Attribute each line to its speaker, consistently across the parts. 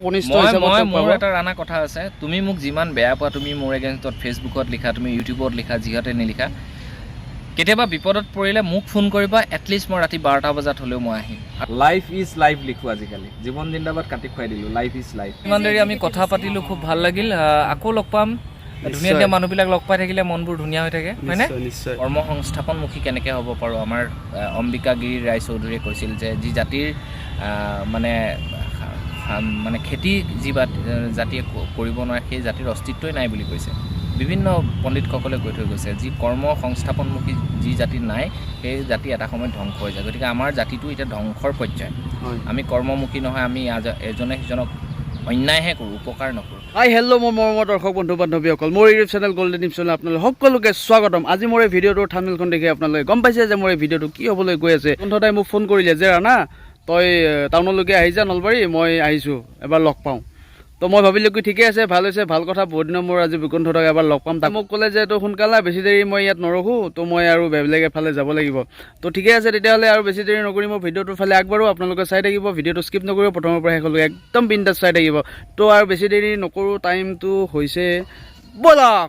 Speaker 1: মোৰ এটা ৰাণা কথা আছে তুমি মোক যিমান বেয়া পোৱা তুমি মোৰ এগেইনষ্টত ফেচবুকত লিখা তুমি ইউটিউবত লিখা যিহতে নিলিখা কেতিয়াবা বিপদত পৰিলে মোক ফোন কৰিবা এটলিষ্ট মই ৰাতি 12টা বজাত হ'লেও মই আহিম
Speaker 2: লাইফ ইজ লাইফ লিখো আজিকালি জীৱন জিন্দাবাদ কাটি খুৱাই দিলোঁ লাইফ ইজ লাইফ
Speaker 1: ইমান দেৰি আমি কথা পাতিলোঁ খুব ভাল লাগিল আকৌ লগ পাম ধুনীয়া ধুনীয়া মানুহবিলাক লগ পাই থাকিলে মনবোৰ ধুনীয়া হৈ থাকে হয়নে কৰ্ম সংস্থাপনমুখী কেনেকৈ হ'ব পাৰোঁ আমাৰ অম্বিকা গিৰি ৰায় চৌধুৰীয়ে কৈছিল যে যি জাতিৰ মানে খেতি যি জাতিয়ে কৰিব নোৱাৰে সেই জাতিৰ অস্তিত্বই নাই বুলি কৈছে বিভিন্ন পণ্ডিতসকলে কৈ থৈ গৈছে যি কৰ্ম সংস্থাপনমুখী যি জাতি নাই সেই জাতি এটা সময়ত ধ্বংস হৈ যায় গতিকে আমাৰ জাতিটো এতিয়া ধ্বংসৰ পৰ্যায় আমি কৰ্মমুখী নহয় আমি এজনে সিজনক অন্যায়হে কৰোঁ উপকাৰ নকৰোঁ
Speaker 3: হাই হেল্ল' মোৰ মৰমৰ দৰ্শক বন্ধু বান্ধৱীসকল মোৰ YouTube channel golden news channel আপোনালোক সকলোকে স্বাগতম আজি মোৰ এই ভিডিঅ'টোৰ থাম্বনেইলখন দেখি আপোনালোকে গম পাইছে যে মোৰ এই ভিডিঅ'টো কি হ'বলৈ গৈ আছে বন্ধুতাই মোক ফোন কৰিলে যে ৰাণা তই টাউনলৈকে আহি যা নলবাৰী মই আহিছোঁ এবাৰ লগ পাওঁ তো মই ভাবিলোঁ কি ঠিকে আছে ভাল হৈছে ভাল কথা বহুত দিনৰ মোৰ আজি বৈকুণ্ঠক এবাৰ লগ পাম তাক মোক ক'লে যে তো সোনকালে বেছি দেৰি মই ইয়াত নৰখোঁ তো মই আৰু বেলেগ এফালে যাব লাগিব তো ঠিকে আছে তেতিয়াহ'লে আৰু বেছি দেৰি নকৰি মই ভিডিঅ'টোৰ ফালে আগবাঢ়োঁ আপোনালোকে চাই থাকিব ভিডিঅ'টো স্কিপ নকৰিব প্ৰথমৰ পৰা শেষলৈকে একদম বিন্দাছ চাই থাকিব তো আৰু বেছি দেৰি নকৰোঁ টাইমটো হৈছে ব'লক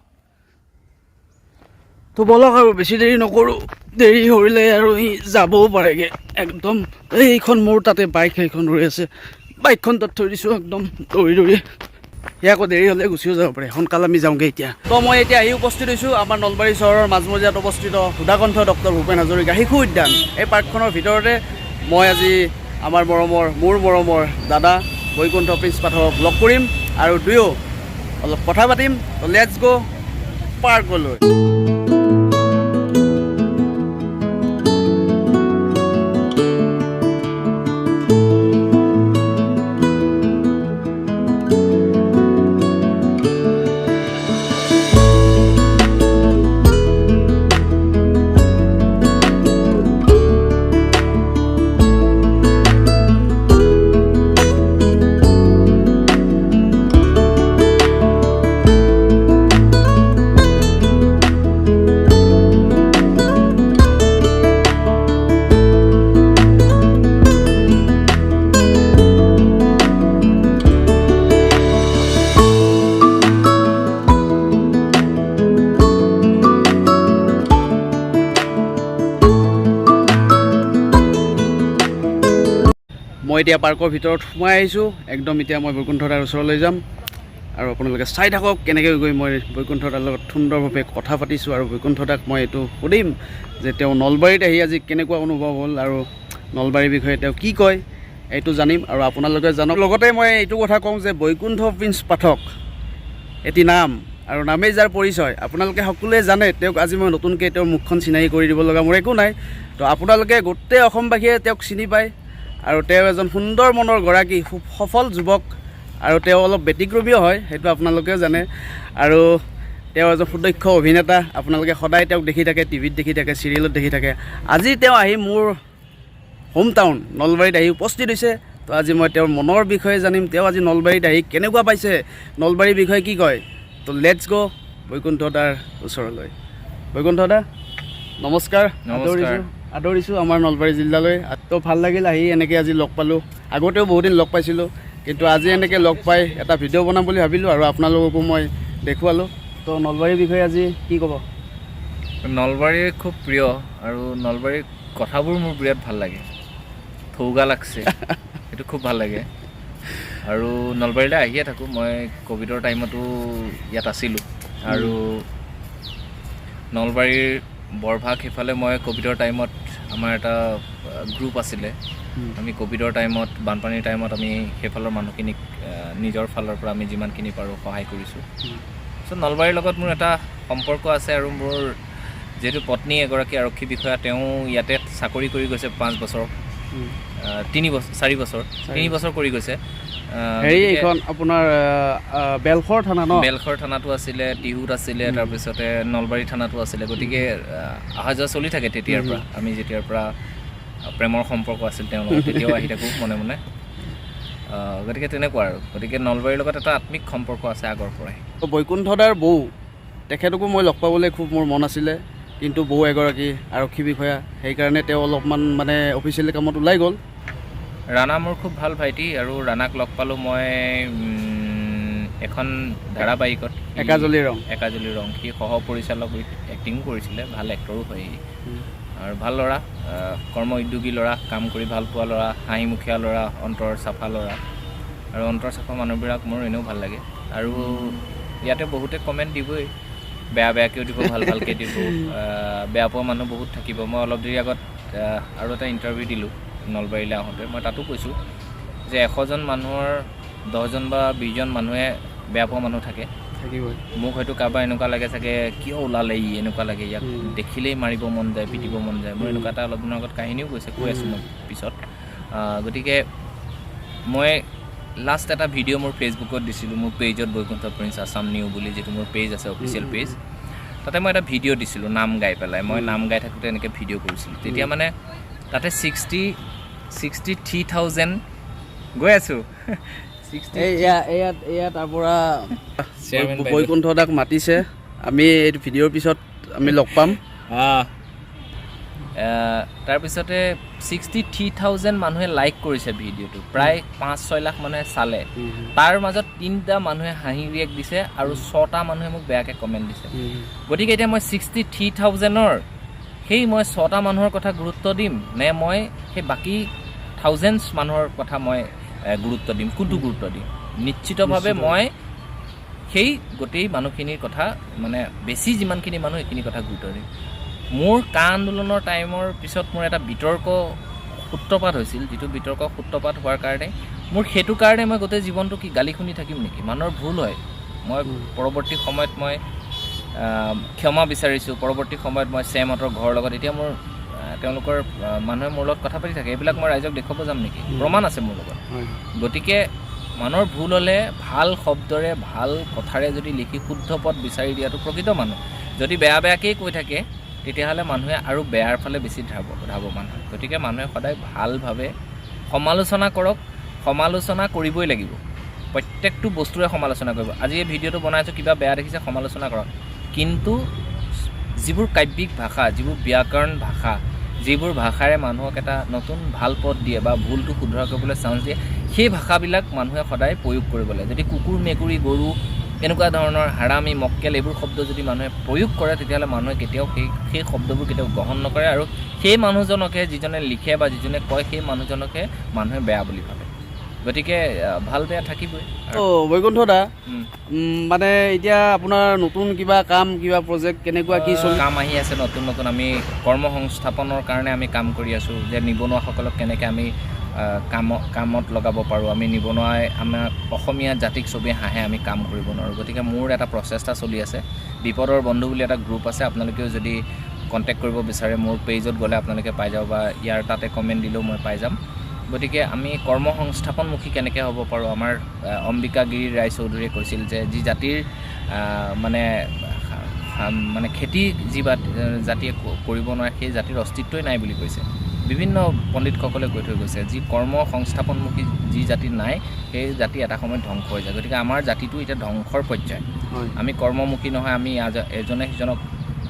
Speaker 3: তো ব'লক আৰু বেছি দেৰি নকৰোঁ দেৰি কৰিলে আৰু যাবও পাৰেগৈ একদম এইখন মোৰ তাতে বাইক সেইখন ৰৈ আছে বাইকখন তাত থৈ দিছোঁ একদম দৌৰি দৌৰি সেয়া আকৌ দেৰি হ'লে গুচিও যাব পাৰে সোনকালে আমি যাওঁগৈ এতিয়া তো মই এতিয়া আহি উপস্থিত হৈছোঁ আমাৰ নলবাৰী চহৰৰ মাজমজিয়াত অৱস্থিত সুধাকণ্ঠ ডক্টৰ ভূপেন হাজৰিকা শিশু উদ্যান এই পাৰ্কখনৰ ভিতৰতে মই আজি আমাৰ মোৰ মৰমৰ দাদা বৈকুণ্ঠ প্ৰিন্স পাঠকক লগ কৰিম আৰু দুয়ো অলপ কথা পাতিম তো লেটছ গ' পাৰ্কলৈ মই এতিয়া পাৰ্কৰ ভিতৰত সোমাই আহিছোঁ একদম এতিয়া মই বৈকুণ্ঠ দাৰ ওচৰলৈ যাম আৰু আপোনালোকে চাই থাকক কেনেকৈ গৈ মই বৈকুণ্ঠ দাৰ লগত সুন্দৰভাৱে কথা পাতিছোঁ আৰু বৈকুণ্ঠ দাক মই এইটো সুধিম যে তেওঁ নলবাৰীত আহি আজি কেনেকুৱা অনুভৱ হ'ল আৰু নলবাৰীৰ বিষয়ে তেওঁ কি কয় এইটো জানিম আৰু আপোনালোকে জানক লগতে মই এইটো কথা কওঁ যে বৈকুণ্ঠ প্ৰিন্স পাঠক এটি নাম আৰু নামেই যাৰ পৰিচয় আপোনালোকে সকলোৱে জানে তেওঁক আজি মই নতুনকৈ তেওঁৰ মুখখন চিনাকি কৰি দিব লগা মোৰ একো নাই তো আপোনালোকে গোটেই অসমবাসীয়ে তেওঁক চিনি পায় আৰু তেওঁ এজন সুন্দৰ মনৰ গৰাকী খুব সফল যুৱক আৰু তেওঁ অলপ ব্যতিক্ৰমীয় হয় সেইটো আপোনালোকেও জানে আৰু তেওঁ এজন সুদক্ষ অভিনেতা আপোনালোকে সদায় তেওঁক দেখি থাকে টিভিত দেখি থাকে চিৰিয়েলত দেখি থাকে আজি তেওঁ আহি মোৰ হোম টাউন নলবাৰীত আহি উপস্থিত হৈছে তো আজি মই তেওঁৰ মনৰ বিষয়ে জানিম তেওঁ আজি নলবাৰীত আহি কেনেকুৱা পাইছে নলবাৰীৰ বিষয়ে কি কয় তো লেটছ গ' বৈকুণ্ঠ দাৰ ওচৰলৈ বৈকুণ্ঠ দা নমস্কাৰ আদৰিছোঁ আমাৰ নলবাৰী জিলালৈ তো ভাল লাগিল আহি এনেকৈ আজি লগ পালোঁ আগতেও বহুত দিন লগ পাইছিলোঁ কিন্তু আজি এনেকৈ লগ পাই এটা ভিডিঅ' বনাম বুলি ভাবিলোঁ আৰু আপোনালোককো মই দেখুৱালোঁ তো নলবাৰীৰ বিষয়ে আজি কি ক'ব
Speaker 1: নলবাৰী খুব প্ৰিয় আৰু নলবাৰীৰ কথাবোৰ মোৰ বিৰাট ভাল লাগে থৌগা লাগছে সেইটো খুব ভাল লাগে আৰু নলবাৰীলৈ আহিয়ে থাকোঁ মই ক'ভিডৰ টাইমতো ইয়াত আছিলোঁ আৰু নলবাৰীৰ বৰভাগ সেইফালে মই ক'ভিডৰ টাইমত আমাৰ এটা গ্ৰুপ আছিলে আমি ক'ভিডৰ টাইমত বানপানীৰ টাইমত আমি সেইফালৰ মানুহখিনিক নিজৰ ফালৰ পৰা আমি যিমানখিনি পাৰোঁ সহায় কৰিছোঁ চ' নলবাৰীৰ লগত মোৰ এটা সম্পৰ্ক আছে আৰু মোৰ যিহেতু পত্নী এগৰাকী আৰক্ষী বিষয়া তেওঁ ইয়াতে চাকৰি কৰি গৈছে 5 বছৰ 4 বছৰ কৰি গৈছে
Speaker 3: এইখন আপোনাৰ বেলখৰ থানা ন
Speaker 1: বেলখৰ থানাটো আছিলে টিহুত আছিলে তাৰপিছতে নলবাৰী থানাটো আছিলে গতিকে অহা যোৱা চলি থাকে তেতিয়াৰ পৰা আমি যেতিয়াৰ পৰা প্ৰেমৰ সম্পৰ্ক আছিল তেওঁৰ লগত তেতিয়াও আহি থাকোঁ মনে মনে গতিকে তেনেকুৱা আৰু গতিকে নলবাৰীৰ লগত এটা আত্মিক সম্পৰ্ক আছে আগৰ পৰাই
Speaker 3: বৈকুণ্ঠ দাৰ বৌ তেখেতকো মই লগ পাবলৈ খুব মোৰ মন আছিলে কিন্তু বৌ এগৰাকী আৰক্ষী বিষয়া সেইকাৰণে তেওঁ অলপমান মানে অফিচিয়েল কামত ওলাই গ'ল
Speaker 1: ৰাণা মোৰ খুব ভাল ভাইটি আৰু ৰাণাক লগ পালোঁ মই এখন ধাৰাবাহিকত
Speaker 3: একাজলি ৰং
Speaker 1: সি সহ পৰিচালক এক্টিঙো কৰিছিলে ভাল এক্টৰো হয় সি আৰু ভাল ল'ৰা কৰ্ম উদ্যোগী ল'ৰা কাম কৰি ভাল পোৱা ল'ৰা হাঁহিমুখীয়া ল'ৰা অন্তৰ চাফা ল'ৰা আৰু অন্তৰ চাফা মানুহবিলাক মোৰ এনেও ভাল লাগে আৰু ইয়াতে বহুতে কমেণ্ট দিবই বেয়াকৈও দিব ভালকৈ দিব বেয়া পোৱা মানুহ বহুত থাকিব মই অলপ দেৰি আগত আৰু এটা ইণ্টাৰভিউ দিলোঁ নলবাৰীলৈ আহোঁতে মই তাতো কৈছোঁ যে 100জন মানুহৰ 10জন বা 20জন মানুহে বেয়া পোৱা মানুহ থাকে
Speaker 3: থাকিবই
Speaker 1: মোক হয়তো কাৰোবাৰ এনেকুৱা লাগে চাগে কিয় ওলালে ই এনেকুৱা লাগে ইয়াক দেখিলেই মাৰিব মন যায় পিটিব মন যায় মোৰ এনেকুৱা এটা অলপ দিনৰ আগত কাহিনীও কৈছে কৈ আছোঁ মই পিছত গতিকে মই লাষ্ট এটা ভিডিঅ' মোৰ ফেচবুকত দিছিলোঁ মোৰ পেজত বৈকুণ্ঠ প্ৰিন্স আছাম নিউ বুলি যিটো মোৰ পেজ আছে অফিচিয়েল পেজ তাতে মই এটা ভিডিঅ' দিছিলোঁ নাম গাই পেলাই মই নাম গাই থাকোঁতে এনেকৈ ভিডিঅ' কৰিছিলোঁ তেতিয়া মানে তাতে 63,000 গৈ আছোঁ
Speaker 3: এয়া তাৰ পৰা বৈকুণ্ঠ দাক মাতিছে আমি এইটো ভিডিঅ'ৰ পিছত আমি লগ পাম
Speaker 1: তাৰপিছতে 63,000 মানুহে লাইক কৰিছে ভিডিঅ'টো প্ৰায় 5-6 লাখ মানুহে চালে তাৰ মাজত 3টা মানুহে হাঁহি ৰিয়েক্ট দিছে আৰু 6টা মানুহে মোক বেয়াকৈ কমেণ্ট দিছে গতিকে এতিয়া মই 63,000ৰ সেই মই 6টা মানুহৰ কথা গুৰুত্ব দিম নে মই সেই বাকী থাউজেণ্ডছ মানুহৰ কথা মই গুৰুত্ব দিম কোনটো গুৰুত্ব দিম নিশ্চিতভাৱে মই সেই গোটেই মানুহখিনিৰ কথা মানে বেছি যিমানখিনি মানুহ সেইখিনি কথা গুৰুত্ব দিম মোৰ কা আন্দোলনৰ টাইমৰ পিছত মোৰ এটা বিতৰ্ক সূত্ৰপাত হৈছিল যিটো বিতৰ্ক সূত্ৰপাত হোৱাৰ কাৰণে মোৰ সেইটো কাৰণে মই গোটেই জীৱনটো কি গালি শুনি থাকিম নেকি মানুহৰ ভুল হয় মই পৰৱৰ্তী সময়ত মই ক্ষমা বিচাৰিছোঁ পৰৱৰ্তী সময়ত মই ছেমহঁতৰ ঘৰৰ লগত এতিয়া মোৰ তেওঁলোকৰ মানুহে মোৰ লগত কথা পাতি থাকে এইবিলাক মই ৰাইজক দেখুৱাব যাম নেকি প্ৰমাণ আছে মোৰ লগত গতিকে মানুহৰ ভুল হ'লে ভাল শব্দৰে ভাল কথাৰে যদি লিখি শুদ্ধ পথ বিচাৰি দিয়াটো প্ৰকৃত মানুহ যদি বেয়াকেই কৈ থাকে তেতিয়াহ'লে মানুহে আৰু বেয়াৰ ফালে বেছি ধাৱমান হয় গতিকে মানুহে সদায় ভালভাৱে সমালোচনা কৰক সমালোচনা কৰিবই লাগিব প্ৰত্যেকটো বস্তুৰে সমালোচনা কৰিব আজি এই ভিডিঅ'টো বনাইছোঁ কিবা বেয়া দেখিছে সমালোচনা কৰক কিন্তু যিবোৰ কাব্যিক ভাষা যিবোৰ ব্যাকৰণ ভাষা যিবোৰ ভাষাৰে মানুহক এটা নতুন ভাল পথ দিয়ে বা ভুলটো শুধৰা কৰিবলৈ চান্স দিয়ে সেই ভাষাবিলাক মানুহে সদায় প্ৰয়োগ কৰিব লাগে যদি কুকুৰ মেকুৰী গৰু এনেকুৱা ধৰণৰ হাৰামী মক্কেল এইবোৰ শব্দ যদি মানুহে প্ৰয়োগ কৰে তেতিয়াহ'লে মানুহে কেতিয়াও সেই শব্দবোৰ কেতিয়াও গ্ৰহণ নকৰে আৰু সেই মানুহজনকে যিজনে লিখে বা যিজনে কয় সেই মানুহজনকে মানুহে বেয়া বুলি ভাবে গতিকে ভাল বেয়া থাকিবই
Speaker 3: বৈকুণ্ঠ দা মানে এতিয়া আপোনাৰ নতুন কিবা কাম কিবা প্ৰজেক্ট কেনেকুৱা কি
Speaker 1: কাম আহি আছে নতুন আমি কৰ্মসংস্থাপনৰ কাৰণে আমি কাম কৰি আছোঁ যে নিবনুৱাসকলক কেনেকৈ আমি কামত লগাব পাৰোঁ আমি নিবনুৱাই আমাক অসমীয়া জাতিক চবেই হাঁহে আমি কাম কৰিব নোৱাৰোঁ গতিকে মোৰ এটা প্ৰচেষ্টা চলি আছে বিপদৰ বন্ধু বুলি এটা গ্ৰুপ আছে আপোনালোকেও যদি কণ্টেক্ট কৰিব বিচাৰে মোৰ পেজত গ'লে আপোনালোকে পাই যাব বা ইয়াৰ তাতে কমেণ্ট দিলেও মই পাই যাম গতিকে আমি কৰ্মসংস্থাপনমুখী কেনেকৈ হ'ব পাৰোঁ আমাৰ অম্বিকা গিৰি ৰায় চৌধুৰীয়ে কৈছিল যে যি জাতিৰ মানে খেতি যি জাতিয়ে কৰিব নোৱাৰে সেই জাতিৰ অস্তিত্বই নাই বুলি কৈছে বিভিন্ন পণ্ডিতসকলে কৈ থৈ গৈছে যি কৰ্মসংস্থাপনমুখী যি জাতি নাই সেই জাতি এটা সময়ত ধ্বংস হৈ যায় গতিকে আমাৰ জাতিটো এতিয়া ধ্বংসৰ পৰ্যায় আমি কৰ্মমুখী নহয় আমি এজনে সিজনক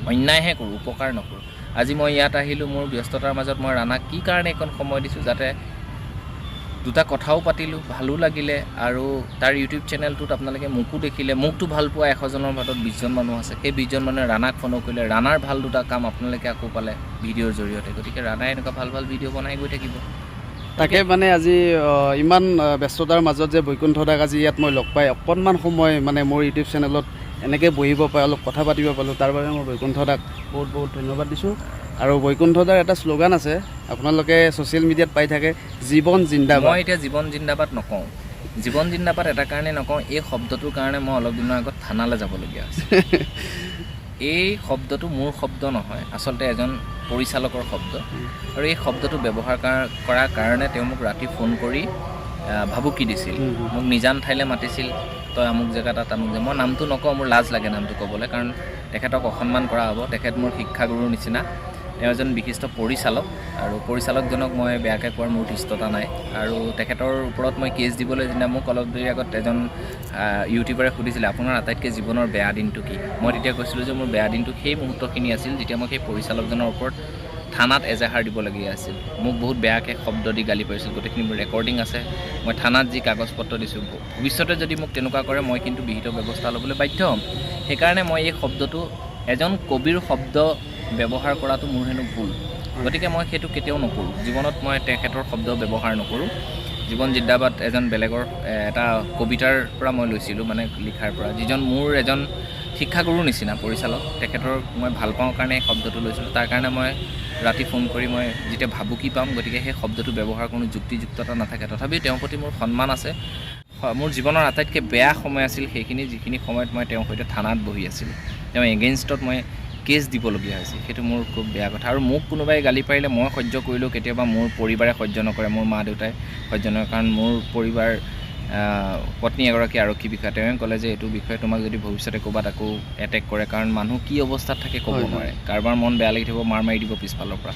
Speaker 1: অন্যায়হে কৰোঁ উপকাৰ নকৰোঁ আজি মই ইয়াত আহিলোঁ মোৰ ব্যস্ততাৰ মাজত মই ৰাণাক কি কাৰণে এইকণ সময় দিছোঁ যাতে দুটা কথাও পাতিলোঁ ভালো লাগিলে আৰু তাৰ ইউটিউব চেনেলটোত আপোনালোকে মোকো দেখিলে মোকতো ভাল পোৱা 100জনৰ ভিতৰত 20জন মানুহ আছে সেই 20জন মানুহে ৰাণাক ফ'ল' কৰিলে ৰাণাৰ ভাল দুটা কাম আপোনালোকে আকৌ পালে ভিডিঅ'ৰ জৰিয়তে গতিকে ৰাণাই এনেকুৱা ভাল ভিডিঅ' বনাই গৈ থাকিব
Speaker 3: তাকে মানে আজি ইমান ব্যস্ততাৰ মাজত যে বৈকুণ্ঠ দাক আজি ইয়াত মই লগ পাই অকণমান সময় মানে মোৰ ইউটিউব চেনেলত এনেকৈ বহিব পাই অলপ কথা পাতিব পালোঁ তাৰ বাবে মই বৈকুণ্ঠ দাক বহুত বহুত ধন্যবাদ দিছোঁ আৰু বৈকুণ্ঠ দাৰ এটা শ্লোগান আছে আপোনালোকে ছ'চিয়েল মিডিয়াত পাই থাকে জীৱন জিন্দাবাদ
Speaker 1: মই এতিয়া জীৱন জিন্দাবাদ নকওঁ জীৱন জিন্দাবাদ এটা কাৰণে নকওঁ এই শব্দটোৰ কাৰণে মই অলপ দিনৰ আগত থানালৈ যাবলগীয়া আছে এই শব্দটো মোৰ শব্দ নহয় আচলতে এজন পৰিচালকৰ শব্দ আৰু এই শব্দটো ব্যৱহাৰ কৰাৰ কাৰণে তেওঁ মোক ৰাতি ফোন কৰি ভাবুকি দিছিল মোক নিজান ঠাইলৈ মাতিছিল তই আমুক জেগাত আমুক জেগা মই নামটো নকওঁ মোৰ লাজ লাগে নামটো ক'বলৈ কাৰণ তেখেতক অসন্মান কৰা হ'ব তেখেত মোৰ শিক্ষাগুৰুৰ নিচিনা তেওঁ এজন বিশিষ্ট পৰিচালক আৰু পৰিচালকজনক মই বেয়াকৈ কোৱাৰ মোৰ ধৃষ্টতা নাই আৰু তেখেতৰ ওপৰত মই কেছ দিবলৈ যেতিয়া মোক অলপ দেৰি আগত এজন ইউটিউবাৰে সুধিছিলে আপোনাৰ আটাইতকৈ জীৱনৰ বেয়া দিনটো কি মই তেতিয়া কৈছিলোঁ যে মোৰ বেয়া দিনটো সেই মুহূৰ্তখিনি আছিল যেতিয়া মই সেই পৰিচালকজনৰ ওপৰত থানাত এজাহাৰ দিবলগীয়া আছিল মোক বহুত বেয়াকৈ শব্দ দি গালি পাৰিছিল গোটেইখিনি মোৰ ৰেকৰ্ডিং আছে মই থানাত যি কাগজ পত্ৰ দিছোঁ ভৱিষ্যতে যদি মোক তেনেকুৱা কৰে মই কিন্তু বিহিত ব্যৱস্থা ল'বলৈ বাধ্য হ'ম সেইকাৰণে মই এই শব্দটো এজন কবিৰ শব্দ ব্যৱহাৰ কৰাটো মোৰ হেনো ভুল গতিকে মই সেইটো কেতিয়াও নকৰোঁ জীৱনত মই তেখেতৰ শব্দ ব্যৱহাৰ নকৰোঁ জীৱন জিন্দাবাদ এজন বেলেগৰ এটা কবিতাৰ পৰা মই লৈছিলোঁ মানে লিখাৰ পৰা যিজন মোৰ এজন শিক্ষাগুৰুৰ নিচিনা পৰিচালক তেখেতৰ মই ভাল পাওঁ কাৰণে এই শব্দটো লৈছিলোঁ তাৰ কাৰণে মই ৰাতি ফোন কৰি মই যেতিয়া ভাবুকি পাম গতিকে সেই শব্দটো ব্যৱহাৰ কোনো যুক্তিযুক্ততা নাথাকে তথাপিও তেওঁৰ প্ৰতি মোৰ সন্মান আছে মোৰ জীৱনৰ আটাইতকৈ বেয়া সময় আছিল সেইখিনি যিখিনি সময়ত মই তেওঁৰ সৈতে থানাত বহি আছিলোঁ তেওঁ এগেইনষ্টত মই কেছ দিবলগীয়া হৈছিল সেইটো মোৰ খুব বেয়া কথা আৰু মোক কোনোবাই গালি পাৰিলে মই সহ্য কৰিলেও কেতিয়াবা মোৰ পৰিবাৰে সহ্য নকৰে মোৰ মা দেউতাই সহ্য নকৰে কাৰণ মোৰ পৰিবাৰ পত্নী এগৰাকী আৰক্ষী বিষয়া তেওঁ ক'লে যে এইটো বিষয়ে তোমাক যদি ভৱিষ্যতে ক'ৰবাত আকৌ এটেক কৰে কাৰণ মানুহ কি অৱস্থাত থাকে ক'ব নোৱাৰে কাৰোবাৰ মন বেয়া লাগি থাকিব মাৰ মাৰি দিব পিছফালৰ পৰা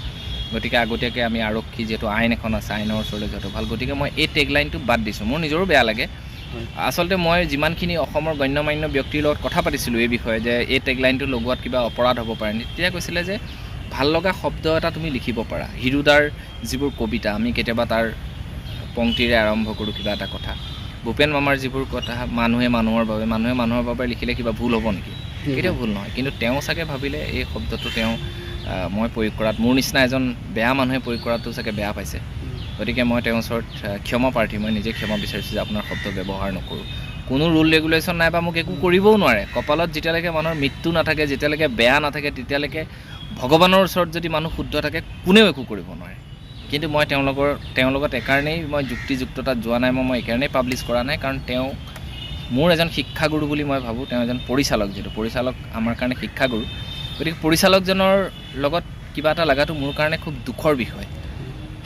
Speaker 1: গতিকে আগতীয়াকৈ আমি আৰক্ষী যিহেতু আইন এখন আছে আইনৰ ওচৰলৈ যোৱাটো ভাল গতিকে মই এই টেগলাইনটো বাদ দিছোঁ মোৰ নিজৰো বেয়া লাগে আচলতে মই যিমানখিনি অসমৰ গণ্যমান্য ব্যক্তিৰ লগত কথা পাতিছিলোঁ এই বিষয়ে যে এই টেগলাইনটো লগোৱাত কিবা অপৰাধ হ'ব পাৰে তেতিয়া কৈছিলে যে ভাল লগা শব্দ এটা তুমি লিখিব পাৰা হিৰুদাৰ যিবোৰ কবিতা আমি কেতিয়াবা তাৰ পংক্তিৰে আৰম্ভ কৰোঁ কিবা এটা কথা ভূপেন মামাৰ যিবোৰ কথা মানুহে মানুহৰ বাবে লিখিলে কিবা ভুল হ'ব নেকি কেতিয়াও ভুল নহয় কিন্তু তেওঁ চাগে ভাবিলে এই শব্দটো তেওঁ মই প্ৰয়োগ কৰাত মোৰ নিচিনা এজন বেয়া মানুহে প্ৰয়োগ কৰাটো চাগে বেয়া পাইছে গতিকে মই তেওঁৰ ওচৰত ক্ষমা প্ৰাৰ্থী মই নিজে ক্ষমা বিচাৰিছোঁ যে আপোনাৰ শব্দ ব্যৱহাৰ নকৰোঁ কোনো ৰুল ৰেগুলেশ্যন নাই বা মোক একো কৰিবও নোৱাৰে কপালত যেতিয়ালৈকে মানুহৰ মৃত্যু নাথাকে যেতিয়ালৈকে বেয়া নাথাকে তেতিয়ালৈকে ভগৱানৰ ওচৰত যদি মানুহ শুদ্ধ থাকে কোনেও একো কৰিব নোৱাৰে কিন্তু মই তেওঁৰ লগত এইকাৰণেই মই যুক্তিযুক্ততাত যোৱা নাই মই এইকাৰণেই পাব্লিছ কৰা নাই কাৰণ তেওঁ মোৰ এজন শিক্ষাগুৰু বুলি মই ভাবোঁ তেওঁ এজন পৰিচালক যিটো পৰিচালক আমাৰ কাৰণে শিক্ষাগুৰু গতিকে পৰিচালকজনৰ লগত কিবা এটা লগাটো মোৰ কাৰণে খুব দুখৰ বিষয়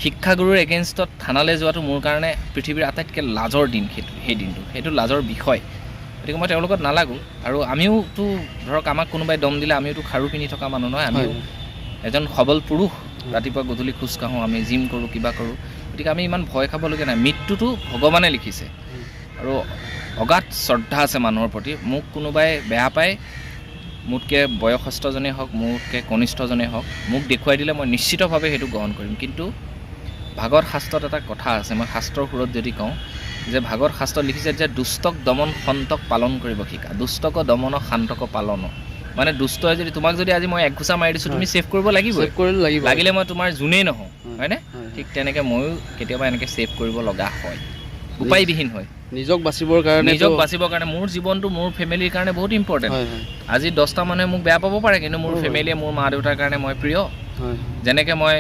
Speaker 1: শিক্ষাগুৰুৰ এগেইনষ্টত থানালৈ যোৱাটো মোৰ কাৰণে পৃথিৱীৰ আটাইতকৈ লাজৰ দিন সেইটো লাজৰ বিষয় গতিকে মই তেওঁৰ লগত নালাগোঁ আৰু আমিওতো ধৰক আমাক কোনোবাই দম দিলে আমিওতো খাৰু পিন্ধি থকা মানুহ নহয় আমিও এজন সবল পুৰুষ ৰাতিপুৱা গধূলি খোজ কাঢ়োঁ আমি জিম কৰোঁ কিবা কৰোঁ গতিকে আমি ইমান ভয় খাবলগীয়া নাই মৃত্যুটো ভগৱানে লিখিছে আৰু অগাধ শ্ৰদ্ধা আছে মানুহৰ প্ৰতি মোক কোনোবাই বেয়া পায় মোতকৈ বয়সস্থজনেই হওক মোতকৈ কনিষ্ঠজনেই হওক মোক দেখুৱাই দিলে মই নিশ্চিতভাৱে সেইটো গ্ৰহণ কৰিম কিন্তু ভাগৱত শাস্ত্ৰত এটা কথা আছে মই শাস্ত্ৰৰ সুৰত যদি কওঁ যে ভাগৱত শাস্ত্ৰত লিখিছে যে দুষ্টক দমন সন্তক পালন কৰিব শিকা দুষ্টক দমন শান্তক পালন মানে দুষ্টই যদি তোমাক যদি আজি মই এক ঘোচা মাৰি দিছোঁ তুমি ছেভ কৰিব লাগিব লাগিলে মই তোমাৰ যোনেই নহওঁ হয়নে ঠিক তেনেকৈ ময়ো কেতিয়াবা এনেকৈ ছেভ কৰিব লগা হয় উপায়বিহীন হয় নিজক বাচিবৰ কাৰণে মোৰ জীৱনটো মোৰ ফেমিলিৰ কাৰণে বহুত ইম্পৰ্টেণ্ট আজি 10টা মানুহে মোক বেয়া পাব পাৰে কিন্তু মোৰ ফেমিলিয়ে মোৰ মা দেউতাৰ কাৰণে মই প্ৰিয় যেনেকৈ মই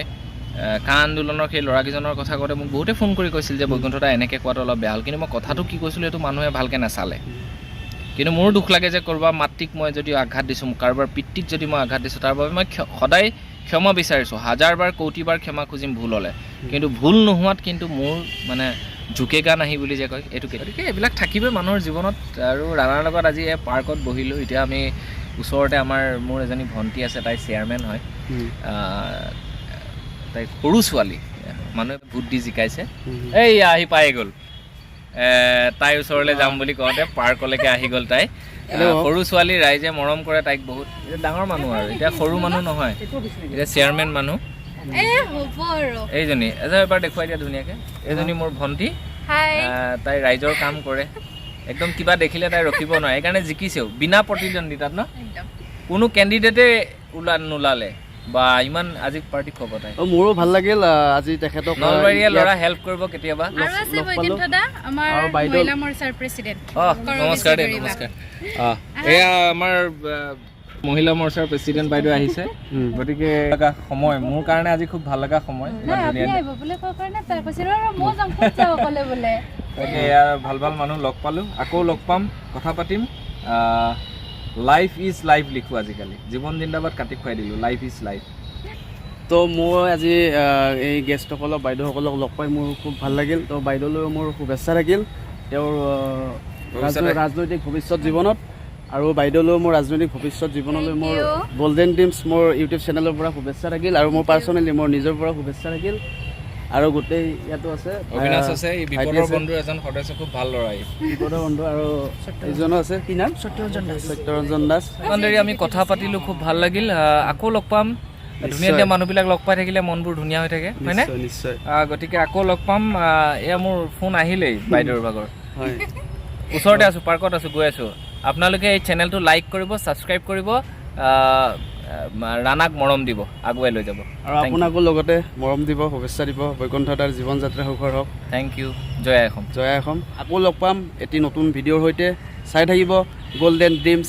Speaker 1: কা আন্দোলনৰ সেই ল'ৰাকেইজনৰ কথা কওঁতে মোক বহুতে ফোন কৰি কৈছিল যে বৈকুণ্ঠদা এনেকৈ কোৱাটো অলপ বেয়া হ'ল কিন্তু মই কথাটো কি কৈছিলোঁ সেইটো মানুহে ভালকৈ নাচালে কিন্তু মোৰ দুখ লাগে যে কাৰোবাৰ মাতৃক মই যদি আঘাত দিছোঁ কাৰোবাৰ পিতৃক যদি মই আঘাত দিছোঁ তাৰ বাবে মই সদায় ক্ষমা বিচাৰিছোঁ হাজাৰবাৰ কৌটিবাৰ ক্ষমা খুজিম ভুল হ'লে কিন্তু ভুল নোহোৱাত কিন্তু মোৰ মানে ঝুকেগা নাহি বুলি যে কয় এইটো গতিকে এইবিলাক থাকিবই মানুহৰ জীৱনত আৰু ৰাণাৰ লগত আজি এই পাৰ্কত বহিলোঁ এতিয়া আমি ওচৰতে মোৰ এজনী ভণ্টি আছে তাই চেয়াৰমেন হয় তাই সৰু ছোৱালী মানুহে ভোট দি জিকাইছে এই আহি পাই গ'ল তাইৰ ওচৰলৈ যাম বুলি কওঁতে পাৰ্কলৈকে আহি গ'ল তাই সৰু ছোৱালী ৰাইজে মৰম কৰে তাইক বহুত এতিয়া ডাঙৰ মানুহ আৰু এতিয়া সৰু মানুহ নহয় এতিয়া চেয়াৰমেন মানুহ এইজনী এবাৰ দেখুৱাই দিয়া ধুনীয়াকৈ এইজনী মোৰ ভণ্টি তাই ৰাইজৰ কাম কৰে একদম কিবা দেখিলে তাই ৰখিব নোৱাৰে সেইকাৰণে জিকিছেও বিনা প্ৰতিদ্বন্দ্বিতাত ন কোনো কেণ্ডিডেটে নোলালে বা ইমান আজি পাৰ্টি খবৰ তাই মোৰো ভাল লাগিল আজি তেখেতক নলবাৰীয়ে ল'ৰা হেল্প কৰিব কেতিয়াবা নমস্কাৰ নমস্কাৰ এয়া আমাৰ মহিলা মৰ্চাৰ প্ৰেচিডেণ্ট বাইদেউ আহিছে গতিকে সময় মোৰ কাৰণে আজি খুব ভাল লগা সময় তাকে এয়া ভাল মানুহ লগ পালোঁ আকৌ লগ পাম কথা পাতিম লাইফ ইজ লাইফ লিখোঁ আজিকালি জীৱন জিন্দাবাদ কাটি খুৱাই দিলোঁ লাইফ ইজ লাইফ তো মই আজি এই গেষ্টসকলক বাইদেউসকলক লগ পাই মোৰ খুব ভাল লাগিল তো বাইদেউলৈও মোৰ শুভেচ্ছা থাকিল তেওঁৰ ৰাজনৈতিক ভৱিষ্যত জীৱনত আৰু বাইদেউলৈও মোৰ ৰাজনৈতিক ভৱিষ্যত জীৱনলৈ মোৰ গল্ডেন ড্ৰিমছ মোৰ ইউটিউব চেনেলৰ পৰা শুভেচ্ছা থাকিল আৰু মোৰ পাৰ্চনেলি মোৰ নিজৰ পৰা শুভেচ্ছা থাকিল আৰু গোটেই ইয়াতো আছে অবিনাশ আছে এই বিপদৰ বন্ধু এজন সদস্য খুব ভাল ল'ৰা বিপদৰ বন্ধু আৰু এইজনো আছে কি নাম সত্যৰঞ্জন দাস আমি কথা পাতিলোঁ খুব ভাল লাগিল আকৌ লগ পাম ধুনীয়া ধুনীয়া মানুহবিলাক লগ পাই থাকিলে মনবোৰ ধুনীয়া হৈ থাকে হয়নে
Speaker 3: নিশ্চয়
Speaker 1: গতিকে আকৌ লগ পাম এয়া মোৰ ফোন আহিলেই বাইদেউৰ ভাগৰ
Speaker 3: হয়
Speaker 1: ওচৰতে আছোঁ পাৰ্কত আছোঁ গৈ আছোঁ আপোনালোকে এই চেনেলটো লাইক কৰিব ছাবস্ক্ৰাইব কৰিব ৰাণাক মৰম দিব আগুৱাই লৈ যাব
Speaker 3: আৰু আপোনাকো লগতে মৰম দিব শুভেচ্ছা দিব বৈকুণ্ঠ দাৰ জীৱন যাত্ৰা সুখৰ হওক
Speaker 1: থেংক ইউ জয় অসম
Speaker 3: আকৌ লগ পাম এটি নতুন ভিডিঅ'ৰ সৈতে চাই থাকিব গল্ডেন ড্ৰিমছ